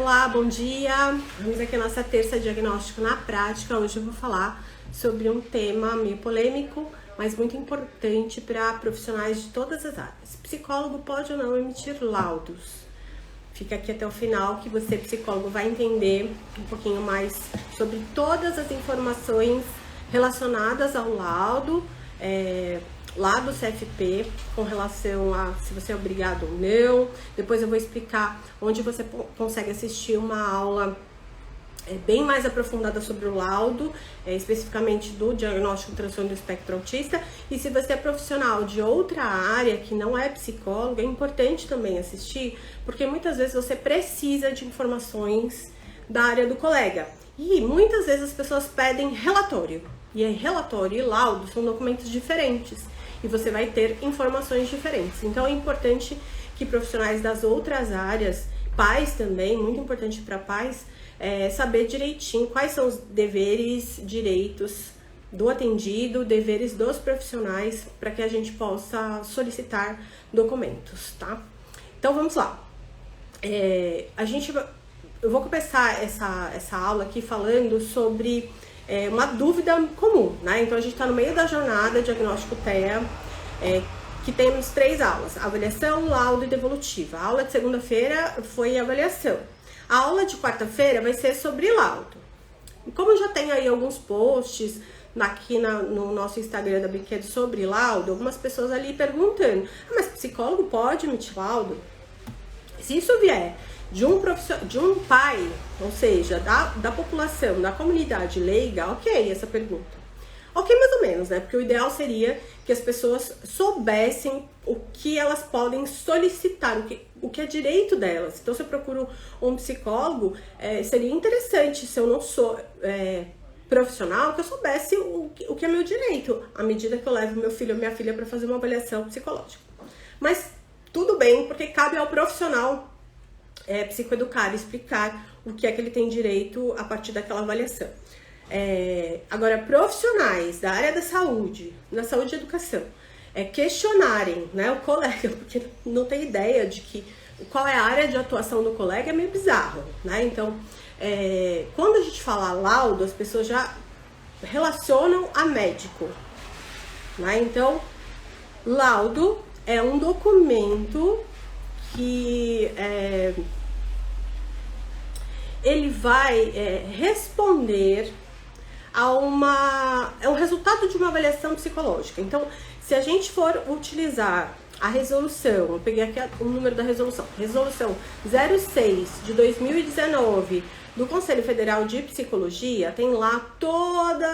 Olá, bom dia! Vamos aqui a nossa terça diagnóstico na prática. Hoje eu vou falar sobre um tema meio polêmico, mas muito importante para profissionais de todas as áreas. Psicólogo pode ou não emitir laudos? Fica aqui até o final que você, psicólogo, vai entender um pouquinho mais sobre todas as informações relacionadas ao laudo, lá do CFP, com relação a se você é obrigado ou não. Depois eu vou explicar onde você consegue assistir uma aula bem mais aprofundada sobre o laudo, especificamente do diagnóstico do transtorno do espectro autista. E se você é profissional de outra área que não é psicólogo, é importante também assistir, porque muitas vezes você precisa de informações da área do colega. E muitas vezes as pessoas pedem relatório. E relatório e laudo são documentos diferentes. E você vai ter informações diferentes. Então é importante que profissionais das outras áreas, pais também, muito importante para pais, saber direitinho quais são os deveres, direitos do atendido, deveres dos profissionais, para que a gente possa documentos, tá? Então vamos lá. Eu vou começar essa aula aqui falando sobre uma dúvida comum, né? Então a gente está no meio da jornada diagnóstico TEA, que temos 3 aulas: avaliação, laudo e devolutiva. A aula de segunda-feira foi avaliação. A aula de quarta-feira vai ser sobre laudo. E como já tem aí alguns posts aqui no nosso Instagram da Brinquedo sobre laudo, algumas pessoas ali perguntando: mas psicólogo pode emitir laudo? Se isso vier de um pai, ou seja, da população, da comunidade leiga, ok, essa pergunta. Ok, mais ou menos, né? Porque o ideal seria que as pessoas soubessem o que elas podem solicitar, o que é direito delas. Então, se eu procuro um psicólogo, seria interessante, se eu não sou profissional, que eu soubesse o que é meu direito, à medida que eu levo meu filho ou minha filha para fazer uma avaliação psicológica. Mas tudo bem, porque cabe ao profissional psicoeducar, explicar o que é que ele tem direito a partir daquela avaliação. Agora, profissionais da área da saúde e educação, questionarem, né, o colega, porque não tem ideia de qual é a área de atuação do colega, é meio bizarro, né? Então, quando a gente fala laudo, as pessoas já relacionam a médico, né? Então, laudo é um documento que ele vai responder a um resultado de uma avaliação psicológica. Então, se a gente for utilizar a resolução, eu peguei aqui o número da resolução 06 de 2019 do Conselho Federal de Psicologia, tem lá toda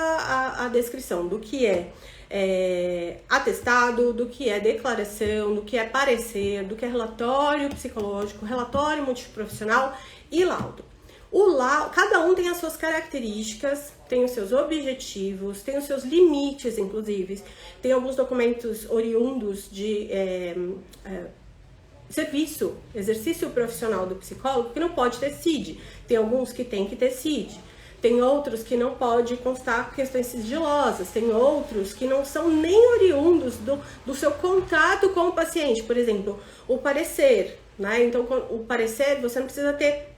a descrição do que é atestado, do que é declaração, do que é parecer, do que é relatório psicológico, relatório multiprofissional e laudo. Cada um tem as suas características, tem os seus objetivos, tem os seus limites, inclusive. Tem alguns documentos oriundos de exercício profissional do psicólogo que não pode ter CID. Tem alguns que tem que ter CID. Tem outros que não pode constar questões sigilosas. Tem outros que não são nem oriundos do seu contato com o paciente. Por exemplo, o parecer, né? Então, o parecer, você não precisa ter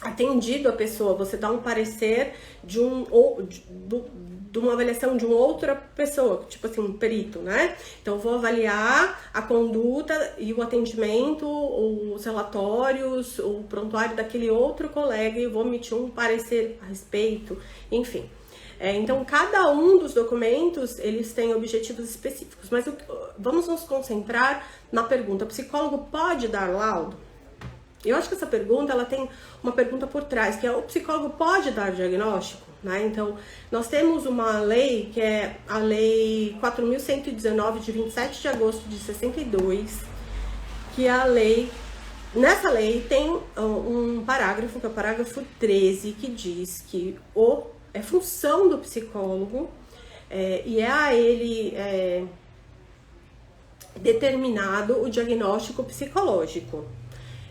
atendido a pessoa, você dá um parecer de uma avaliação de uma outra pessoa, tipo assim, um perito, né? Então, eu vou avaliar a conduta e o atendimento, os relatórios, o prontuário daquele outro colega e vou emitir um parecer a respeito, enfim. Então, cada um dos documentos, eles têm objetivos específicos, mas vamos nos concentrar na pergunta: psicólogo pode dar laudo? Eu acho que essa pergunta, ela tem uma pergunta por trás, que é: o psicólogo pode dar diagnóstico? Né? Então, nós temos uma lei, que é a Lei 4.119, de 27 de agosto de 62, que nessa lei tem um parágrafo, que é o parágrafo 13, que diz que é função do psicólogo e é a ele determinado o diagnóstico psicológico.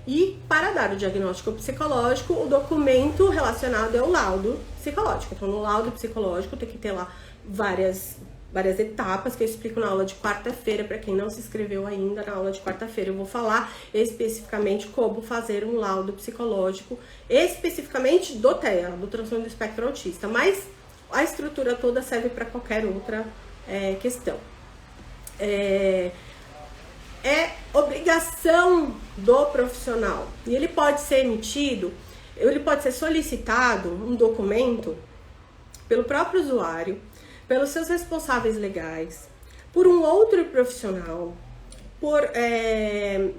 E para dar o diagnóstico psicológico, o documento relacionado é o laudo psicológico. Então, no laudo psicológico tem que ter lá várias várias etapas que eu explico na aula de quarta-feira. Para quem não se inscreveu ainda, na aula de quarta-feira eu vou falar especificamente como fazer um laudo psicológico, especificamente do TEA, do transtorno do espectro autista, mas a estrutura toda serve para qualquer outra questão. É obrigação do profissional, e ele pode ser emitido, ele pode ser solicitado um documento pelo próprio usuário, pelos seus responsáveis legais, por um outro profissional, por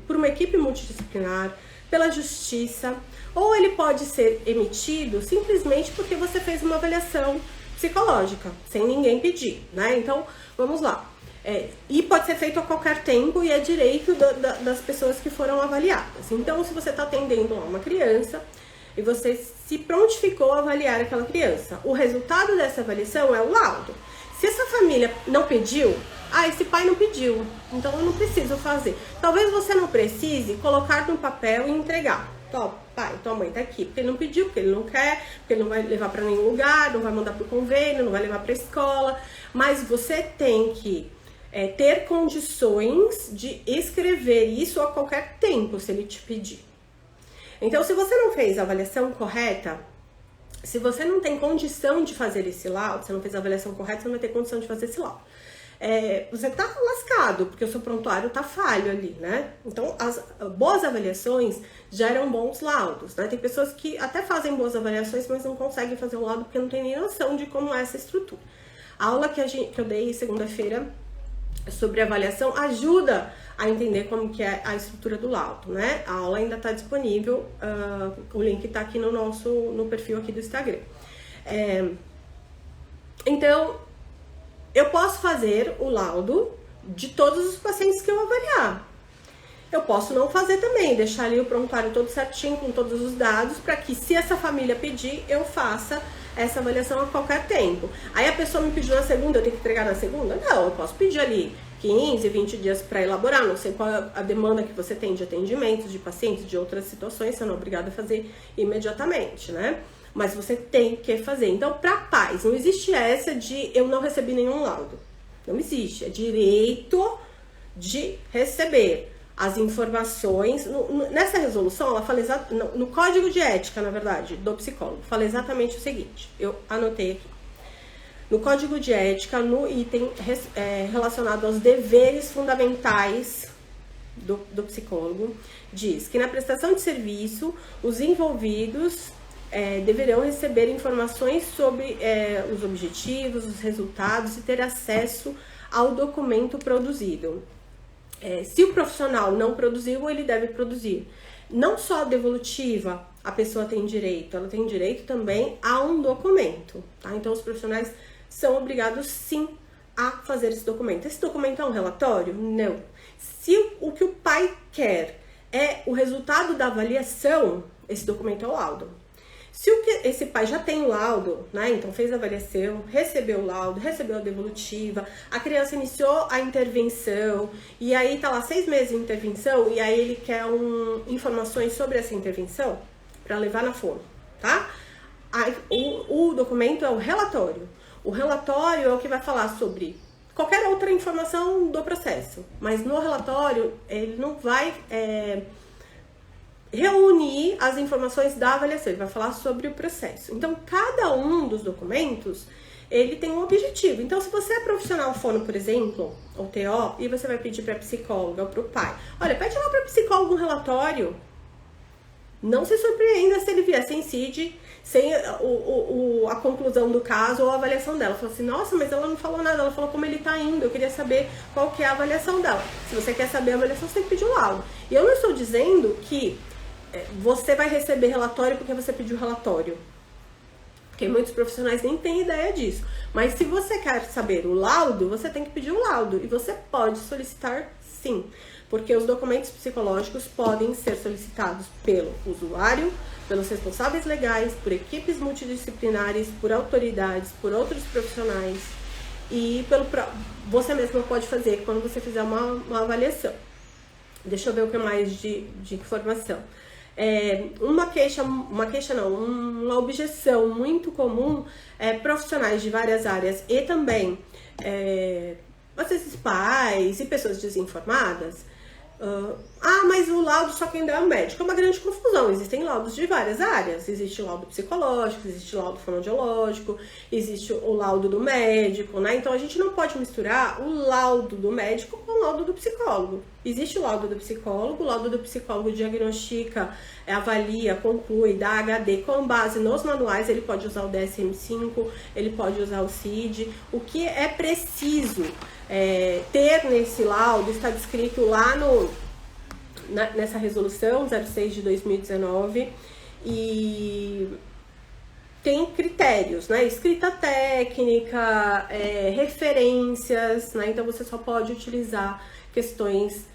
uma equipe multidisciplinar, pela justiça, ou ele pode ser emitido simplesmente porque você fez uma avaliação psicológica, sem ninguém pedir, né? Então, vamos lá. E pode ser feito a qualquer tempo e é direito das pessoas que foram avaliadas. Então, se você está atendendo uma criança e você se prontificou a avaliar aquela criança, o resultado dessa avaliação é o laudo. Se essa família não pediu, esse pai não pediu, então eu não preciso fazer. Talvez você não precise colocar no papel e entregar. Então, pai, tua mãe tá aqui, porque ele não pediu, porque ele não quer, porque ele não vai levar para nenhum lugar, não vai mandar pro convênio, não vai levar para escola, mas você tem que ter condições de escrever isso a qualquer tempo, se ele te pedir. Então, se você não fez a avaliação correta, se você não tem condição de fazer esse laudo, você não fez a avaliação correta, você não vai ter condição de fazer esse laudo. Você tá lascado, porque o seu prontuário tá falho ali, né? Então, as boas avaliações geram bons laudos, né? Tem pessoas que até fazem boas avaliações, mas não conseguem fazer o laudo porque não tem nem noção de como é essa estrutura. A aula que eu dei segunda-feira sobre avaliação ajuda a entender como que é a estrutura do laudo, né? A aula ainda está disponível, o link está aqui no perfil aqui do Instagram. Então, eu posso fazer o laudo de todos os pacientes que eu avaliar. Eu posso não fazer também, deixar ali o prontuário todo certinho, com todos os dados, para que, se essa família pedir, eu faça essa avaliação a qualquer tempo. Aí a pessoa me pediu na segunda, eu tenho que entregar na segunda? Não, eu posso pedir ali 15, 20 dias para elaborar, não sei qual é a demanda que você tem de atendimentos, de pacientes, de outras situações, você não é obrigado a fazer imediatamente, né? Mas você tem que fazer. Então, para pais, não existe essa de eu não recebi nenhum laudo. Não existe. É direito de receber as informações. Nessa resolução, ela fala no código de ética, na verdade, do psicólogo, fala exatamente o seguinte. Eu anotei aqui. No código de ética, no item relacionado aos deveres fundamentais do psicólogo, diz que na prestação de serviço, os envolvidos deverão receber informações sobre os objetivos, os resultados e ter acesso ao documento produzido. Se o profissional não produziu, ele deve produzir. Não só a devolutiva a pessoa tem direito, ela tem direito também a um documento, tá? Então, os profissionais são obrigados, sim, a fazer esse documento. Esse documento é um relatório? Não. Se o que o pai quer é o resultado da avaliação, esse documento é o laudo. Se esse pai já tem o laudo, né, então fez a avaliação, recebeu o laudo, recebeu a devolutiva, a criança iniciou a intervenção, e aí tá lá 6 meses de intervenção, e aí ele quer informações sobre essa intervenção para levar na fono, tá? Aí, o documento é o relatório. O relatório é o que vai falar sobre qualquer outra informação do processo, mas no relatório ele não vai reunir as informações da avaliação, ele vai falar sobre o processo. Então, cada um dos documentos, ele tem um objetivo. Então, se você é profissional fono, por exemplo, ou TO, e você vai pedir para a psicóloga ou para o pai, olha, pede lá para o psicólogo um relatório. Não se surpreenda se ele vier sem CID, sem a conclusão do caso ou a avaliação dela. Fala assim, nossa, mas ela não falou nada, ela falou como ele tá indo, eu queria saber qual que é a avaliação dela. Se você quer saber a avaliação, você tem que pedir um laudo. E eu não estou dizendo que você vai receber relatório porque você pediu relatório. Porque muitos profissionais nem têm ideia disso. Mas se você quer saber o laudo, você tem que pedir um laudo. E você pode solicitar, sim. Porque os documentos psicológicos podem ser solicitados pelo usuário, pelos responsáveis legais, por equipes multidisciplinares, por autoridades, por outros profissionais. E você mesmo pode fazer quando você fizer uma avaliação. Deixa eu ver o que mais de informação. Uma objeção muito comum é profissionais de várias áreas e também às vezes pais e pessoas desinformadas. Mas o laudo só quem dá é o médico. É uma grande confusão. Existem laudos de várias áreas. Existe o laudo psicológico, existe o laudo fonoaudiológico, existe o laudo do médico, né? Então a gente não pode misturar o laudo do médico com o laudo do psicólogo. Existe o laudo do psicólogo diagnostica, avalia, conclui, dá HD com base nos manuais. Ele pode usar o DSM-5, ele pode usar o CID. O que é preciso ter nesse laudo está descrito lá nessa resolução 06 de 2019 e tem critérios, né? Escrita técnica, referências, né? Então você só pode utilizar questões,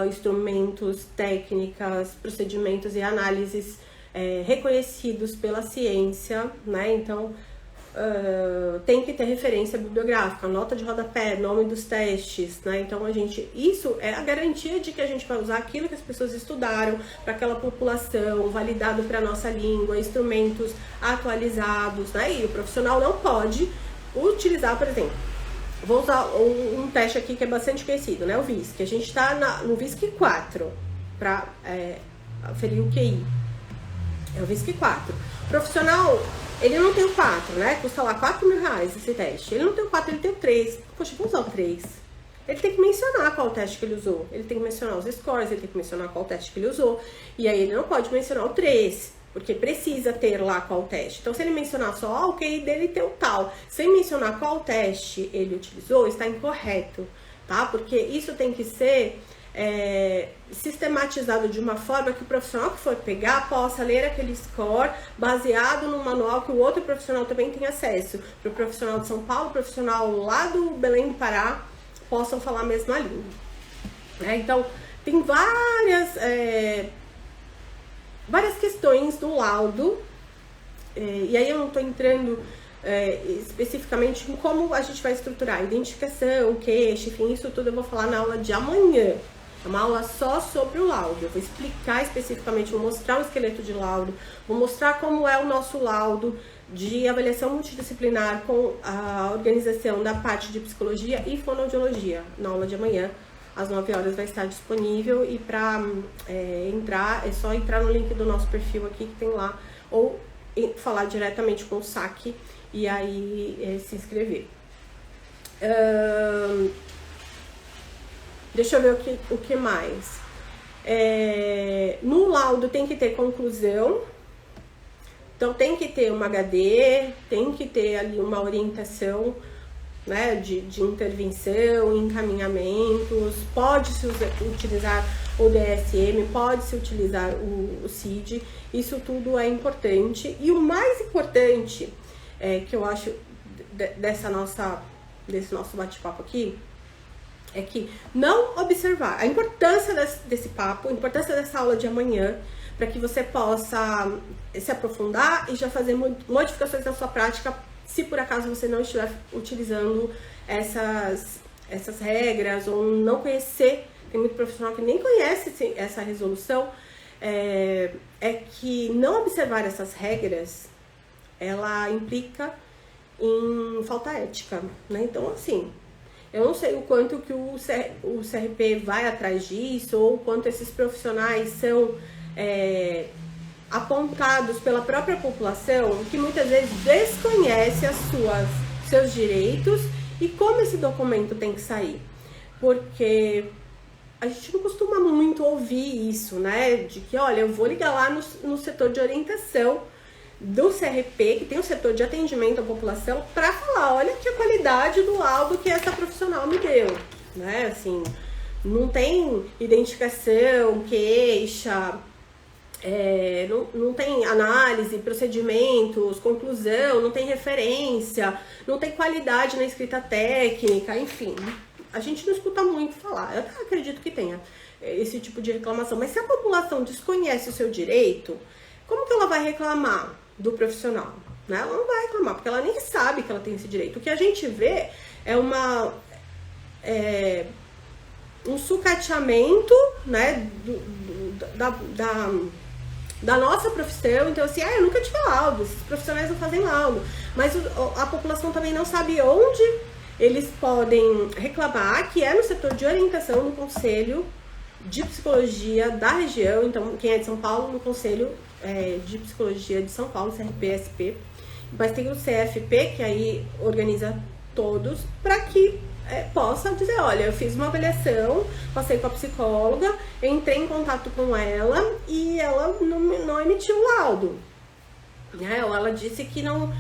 instrumentos, técnicas, procedimentos e análises reconhecidos pela ciência, né? Então tem que ter referência bibliográfica, nota de rodapé, nome dos testes, né? Então isso é a garantia de que a gente vai usar aquilo que as pessoas estudaram para aquela população, validado para a nossa língua, instrumentos atualizados, né? E o profissional não pode utilizar, por exemplo, vou usar um teste aqui que é bastante conhecido, né? O VISC. A gente está no VISC 4 para aferir o QI. É o VISC 4. O profissional, ele não tem o 4, né? Custa lá R$4.000 esse teste. Ele não tem o 4, ele tem o 3. Poxa, vou usar o 3. Ele tem que mencionar qual teste que ele usou. Ele tem que mencionar os scores, ele tem que mencionar qual teste que ele usou. E aí ele não pode mencionar o 3, porque precisa ter lá qual teste. Então, se ele mencionar só, o QI dele tem o tal, sem mencionar qual teste ele utilizou, está incorreto, tá? Porque isso tem que ser sistematizado de uma forma que o profissional que for pegar possa ler aquele score baseado no manual que o outro profissional também tem acesso. Para o profissional de São Paulo, o profissional lá do Belém do Pará, possam falar a mesma língua. Então, tem várias questões do laudo, e aí eu não estou entrando especificamente em como a gente vai estruturar identificação, queixa, enfim, isso tudo eu vou falar na aula de amanhã. É uma aula só sobre o laudo. Eu vou explicar especificamente, vou mostrar um esqueleto de laudo, vou mostrar como é o nosso laudo de avaliação multidisciplinar com a organização da parte de psicologia e fonoaudiologia. Na aula de amanhã, às 9 horas, vai estar disponível, e para entrar, é só entrar no link do nosso perfil aqui que tem lá, ou falar diretamente com o SAC e aí se inscrever. Deixa eu ver o que mais. No laudo tem que ter conclusão, então tem que ter uma HD, tem que ter ali uma orientação, né, de intervenção, encaminhamentos, pode-se utilizar o DSM, pode-se utilizar o CID, isso tudo é importante. E o mais importante que eu acho desse nosso bate-papo aqui, é que não observar a importância desse papo, a importância dessa aula de amanhã, para que você possa se aprofundar e já fazer modificações na sua prática, se por acaso você não estiver utilizando essas regras ou não conhecer. Tem muito profissional que nem conhece essa resolução, que não observar essas regras, ela implica em falta ética, né? Então, assim, eu não sei o quanto que o CRP vai atrás disso, ou o quanto esses profissionais são apontados pela própria população, que muitas vezes desconhece seus direitos e como esse documento tem que sair. Porque a gente não costuma muito ouvir isso, né? De que, olha, eu vou ligar lá no setor de orientação do CRP, que tem o setor de atendimento à população, para falar, olha que a qualidade do laudo que essa profissional me deu, né? Assim, não tem identificação, queixa, não tem análise, procedimentos, conclusão, não tem referência, não tem qualidade na escrita técnica, enfim. A gente não escuta muito falar. Eu até acredito que tenha esse tipo de reclamação, mas se a população desconhece o seu direito, como que ela vai reclamar do profissional? Né? Ela não vai reclamar, porque ela nem sabe que ela tem esse direito. O que a gente vê é um sucateamento, né, da nossa profissão. Então assim, eu nunca tive laudo, esses profissionais não fazem laudo, mas a população também não sabe onde eles podem reclamar, que é no setor de orientação do Conselho de Psicologia da região. Então quem é de São Paulo, no Conselho de Psicologia de São Paulo, CRPSP, mas tem o CFP, que aí organiza todos, para que possa dizer, olha, eu fiz uma avaliação, passei com a psicóloga, entrei em contato com ela e ela não emitiu o laudo, né? Ou ela disse que não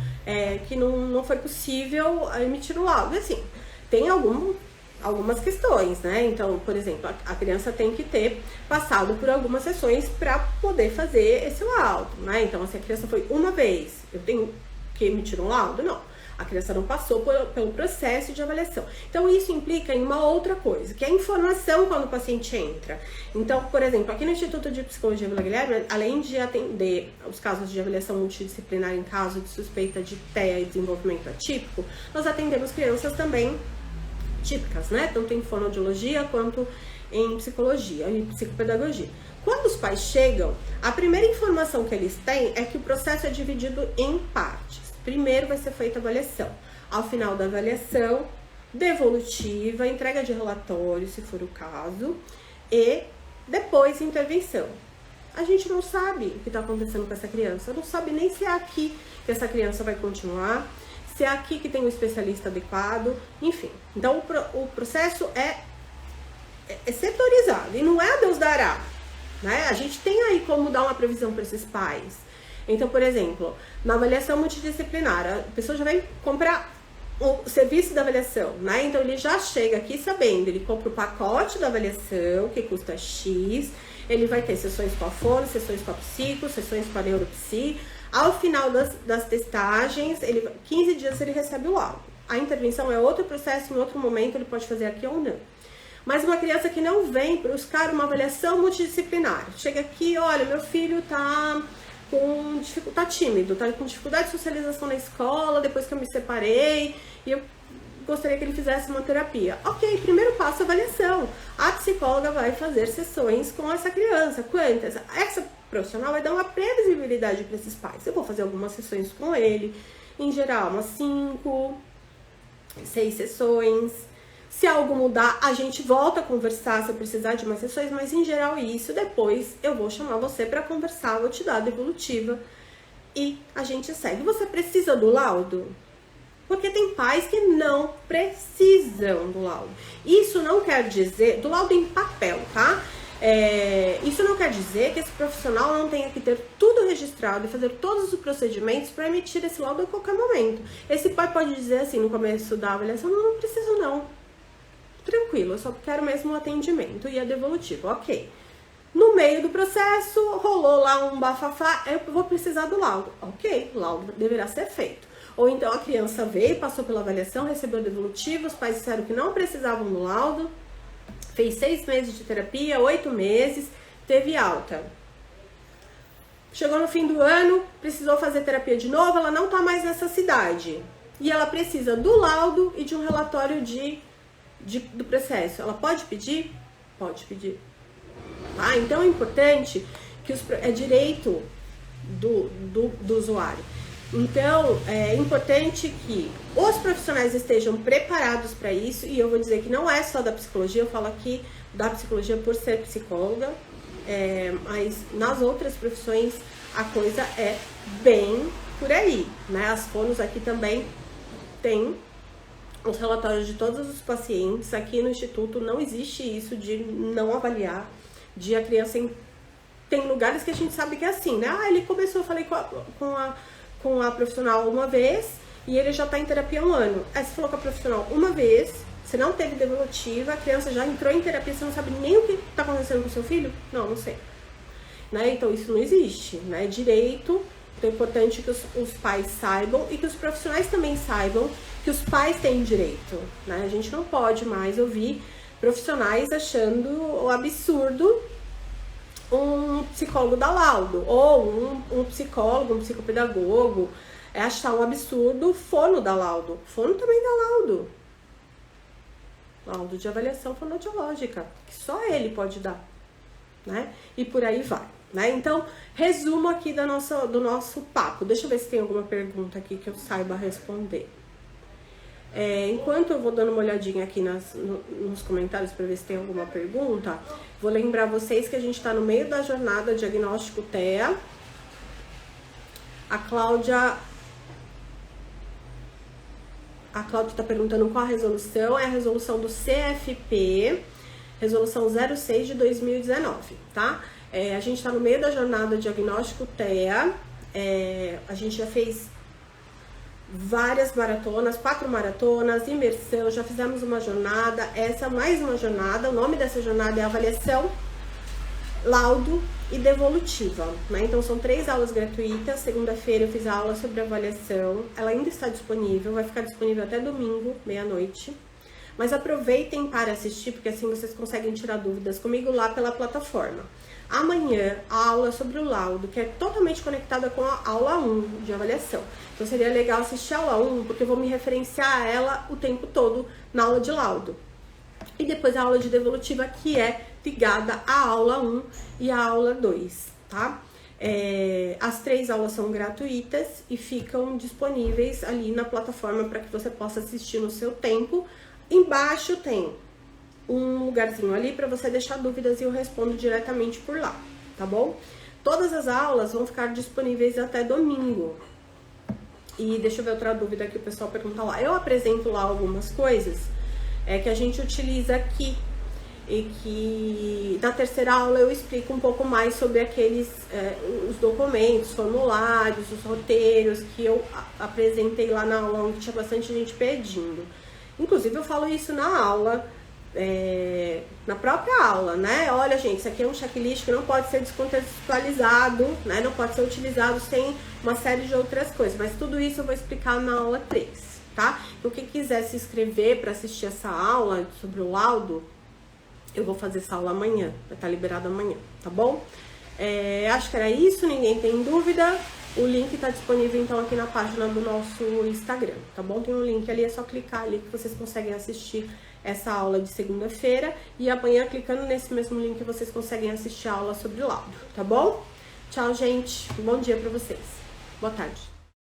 foi possível emitir o laudo. E assim, tem algumas questões, né? Então, por exemplo, a criança tem que ter passado por algumas sessões para poder fazer esse laudo, né? Então, se a criança foi uma vez, eu tenho que emitir um laudo? Não. A criança não passou pelo processo de avaliação. Então, isso implica em uma outra coisa, que é a informação quando o paciente entra. Então, por exemplo, aqui no Instituto de Psicologia Vila Guilherme, além de atender os casos de avaliação multidisciplinar em caso de suspeita de TEA e desenvolvimento atípico, nós atendemos crianças também típicas, né? Tanto em fonoaudiologia quanto em psicologia e psicopedagogia. Quando os pais chegam, a primeira informação que eles têm é que o processo é dividido em partes. Primeiro vai ser feita a avaliação. Ao final da avaliação, devolutiva, entrega de relatório, se for o caso, e depois intervenção. A gente não sabe o que está acontecendo com essa criança, não sabe nem se é aqui que essa criança vai continuar, se é aqui que tem um especialista adequado, enfim. Então, o processo é setorizado, e não é a Deus dará, né? A gente tem aí como dar uma previsão para esses pais. Então, por exemplo, na avaliação multidisciplinar, a pessoa já vai comprar o serviço da avaliação, né? Então, ele já chega aqui sabendo, ele compra o pacote da avaliação, que custa X, ele vai ter sessões com a fono, sessões com a psico, sessões com a neuropsi. Ao final das testagens, 15 dias ele recebe o laudo. A intervenção é outro processo, em outro momento ele pode fazer aqui ou não. Mas uma criança que não vem buscar uma avaliação multidisciplinar, chega aqui, olha, meu filho tá tímido, tá com dificuldade de socialização na escola, depois que eu me separei, e eu gostaria que ele fizesse uma terapia. Ok, primeiro passo, avaliação. A psicóloga vai fazer sessões com essa criança. Quantas? Essa profissional vai dar uma previsibilidade para esses pais. Eu vou fazer algumas sessões com ele, em geral, umas 5, 6 sessões. Se algo mudar, a gente volta a conversar se eu precisar de mais sessões, mas em geral isso, depois eu vou chamar você para conversar, vou te dar a devolutiva e a gente segue. Você precisa do laudo? Porque tem pais que não precisam do laudo. Isso não quer dizer, do laudo em papel, tá? Isso não quer dizer que esse profissional não tenha que ter tudo registrado e fazer todos os procedimentos para emitir esse laudo a qualquer momento. Esse pai pode dizer assim no começo da avaliação, não preciso não. Tranquilo, eu só quero mesmo o atendimento e a devolutiva, ok. No meio do processo, rolou lá um bafafá, eu vou precisar do laudo. Ok, o laudo deverá ser feito. Ou então a criança veio, passou pela avaliação, recebeu a devolutiva, os pais disseram que não precisavam do laudo, fez 6 meses de terapia, 8 meses, teve alta. Chegou no fim do ano, precisou fazer terapia de novo, ela não tá mais nessa cidade. E ela precisa do laudo e de um relatório do processo. Ela pode pedir? Pode pedir. Tá? Então é importante que é direito do usuário. Então é importante que os profissionais estejam preparados para isso, e eu vou dizer que não é só da psicologia, eu falo aqui da psicologia por ser psicóloga, mas nas outras profissões a coisa é bem por aí, né? As fonos aqui também tem os relatórios de todos os pacientes. Aqui no Instituto não existe isso de não avaliar, de a criança... Tem lugares que a gente sabe que é assim, né? Ele começou, eu falei com a profissional uma vez e ele já tá em terapia há 1 ano. Aí você falou com a profissional uma vez, você não teve devolutiva, a criança já entrou em terapia, você não sabe nem o que tá acontecendo com o seu filho? Não sei. Né? Então isso não existe, né? Direito, então é importante que os pais saibam e que os profissionais também saibam que os pais têm direito, né? A gente não pode mais ouvir profissionais achando o absurdo um psicólogo dar laudo, ou um psicólogo, um psicopedagogo achar um absurdo fono dar laudo. Fono também dá laudo. Laudo de avaliação fonoaudiológica, que só ele pode dar. né? E por aí vai, né? Então, resumo aqui do nosso papo. Deixa eu ver se tem alguma pergunta aqui que eu saiba responder. Enquanto eu vou dando uma olhadinha aqui nos comentários para ver se tem alguma pergunta, vou lembrar vocês que a gente está no meio da jornada Diagnóstico TEA. A Cláudia está perguntando qual a resolução. É a resolução do CFP, resolução 06 de 2019, tá? A gente está no meio da jornada Diagnóstico TEA. A gente já fez várias maratonas, 4 maratonas, imersão, já fizemos uma jornada, essa mais uma jornada. O nome dessa jornada é avaliação, laudo e devolutiva, né? Então são 3 aulas gratuitas. Segunda-feira eu fiz a aula sobre avaliação, ela ainda está disponível, vai ficar disponível até domingo, meia-noite. Mas aproveitem para assistir, porque assim vocês conseguem tirar dúvidas comigo lá pela plataforma. Amanhã, a aula sobre o laudo, que é totalmente conectada com a aula 1 de avaliação. Então seria legal assistir a aula 1, porque eu vou me referenciar a ela o tempo todo na aula de laudo. E depois a aula de devolutiva, que é ligada à aula 1 e à aula 2, tá? As 3 aulas são gratuitas e ficam disponíveis ali na plataforma para que você possa assistir no seu tempo. Embaixo tem um lugarzinho ali para você deixar dúvidas e eu respondo diretamente por lá, tá bom? Todas as aulas vão ficar disponíveis até domingo. E deixa eu ver outra dúvida que o pessoal pergunta lá. Eu apresento lá algumas coisas que a gente utiliza aqui e que na terceira aula eu explico um pouco mais sobre aqueles os documentos, formulários, os roteiros que eu apresentei lá na aula, onde tinha bastante gente pedindo. Inclusive eu falo isso na aula, na própria aula, né? Olha, gente, isso aqui é um checklist que não pode ser descontextualizado, né? Não pode ser utilizado sem uma série de outras coisas, mas tudo isso eu vou explicar na aula 3, tá? Então, quem quiser se inscrever para assistir essa aula sobre o laudo, eu vou fazer essa aula amanhã, vai estar liberado amanhã, tá bom? Acho que era isso, ninguém tem dúvida. O link tá disponível, então, aqui na página do nosso Instagram, tá bom? Tem um link ali, é só clicar ali que vocês conseguem assistir essa aula de segunda-feira. E amanhã, clicando nesse mesmo link, vocês conseguem assistir a aula sobre laudo, tá bom? Tchau, gente. Bom dia pra vocês. Boa tarde.